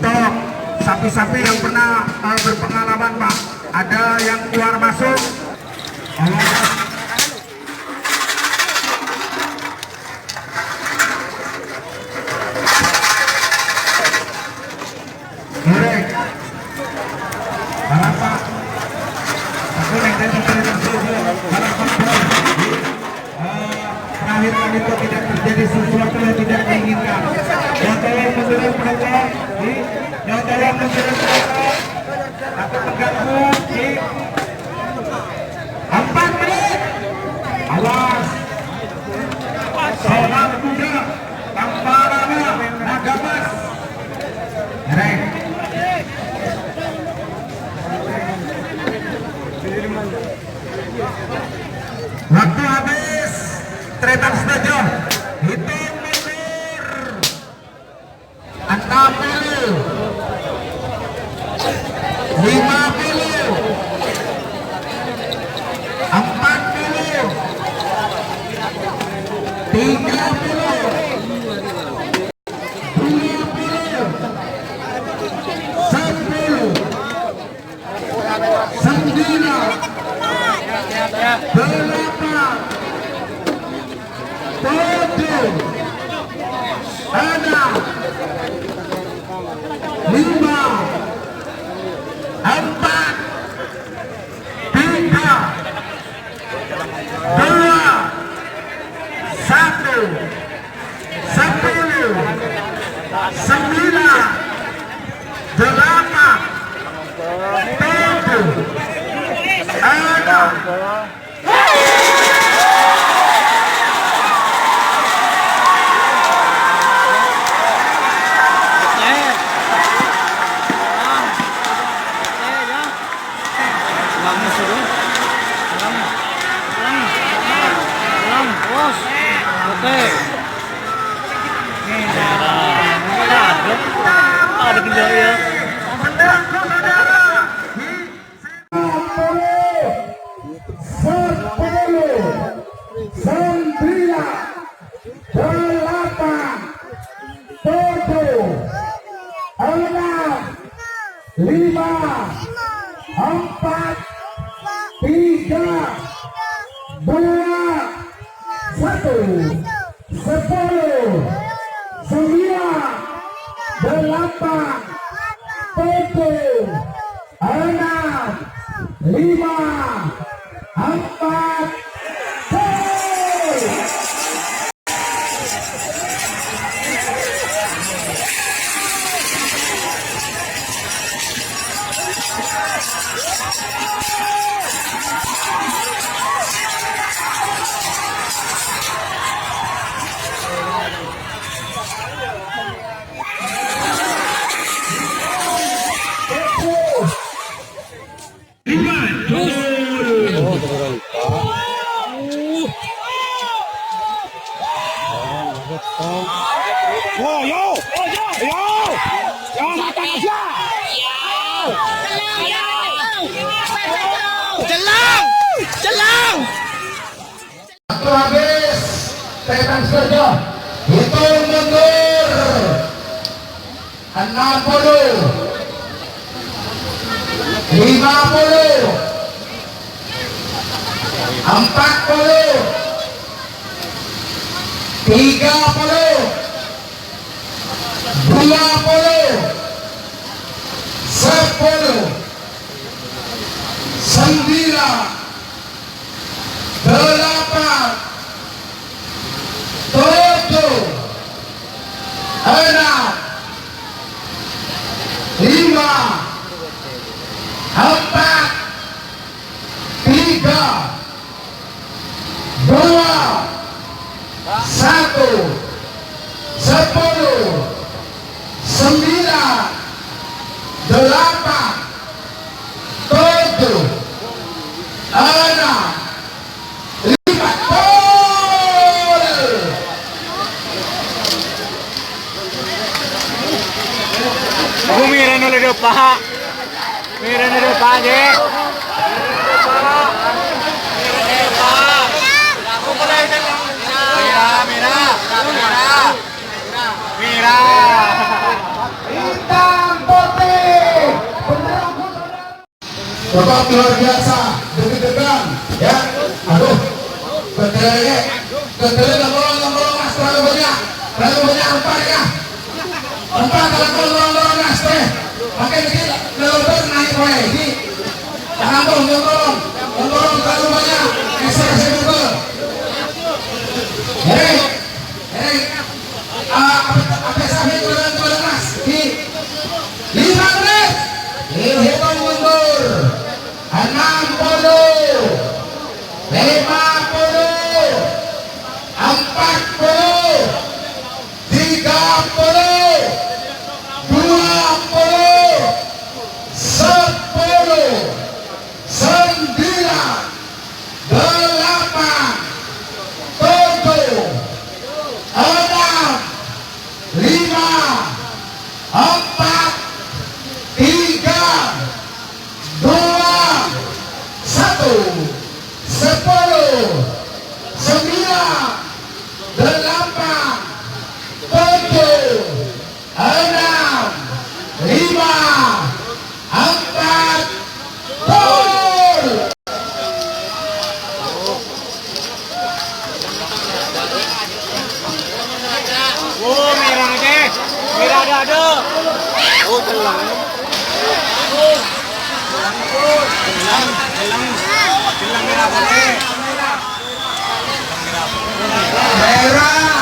untuk sapi-sapi yang pernah berpengalaman Pak, ada yang keluar masuk. Terakhir kali itu tidak terjadi sesuatu yang tidak diinginkan. Yang tolong menurut mereka, yang tolong menurut mereka, atau mengganggu di 4 menit. Awas, seorang kuda tanpa nama Nagamas. Reng. Waktu habis, tretan setuju. Hitung mundur 60, 50, 40, 30, 20, 10, 9, 8, 7, 6, 5, 4, 3, 2, 1, 10, 9, 8, 7, 6. Ada ginjal ya. Lima, 4, 3, 2, 1, 10, 9, 8, 7, 6, 5, 4, Celang. Waktu habis, tretan setuju. Hitung mundur 60, 50, 40, 30, 20, 10, 9, 8, 7, 6, 5, 4, 3, 2, 1, 10, 9, 8, 7, 6, 5, gol! Miran ulit yung paha. Miran ulit yung paha, Je. Mira. Bintang Bapak luar biasa, deg-degan, ya. Aduh, ketelnya nggak bolong mas, terlalu banyak empat ya. Empat kalau bolong mas teh, pakai ini leluhur naik wae, ini jangan bolong terlalu banyak, ekstra juga. Apa sampai turun mas, di 5 menit, hitung mundur. 60, 50, 40, 30, 20, 10, 9, 8, 7, 6, 5, 4, 3, 2, 1, 10, 9, 8, 7, 6, 5, 4, gol. Oh, merah aja. Merah ada. Oh, telang. Telang merah boleh. Merah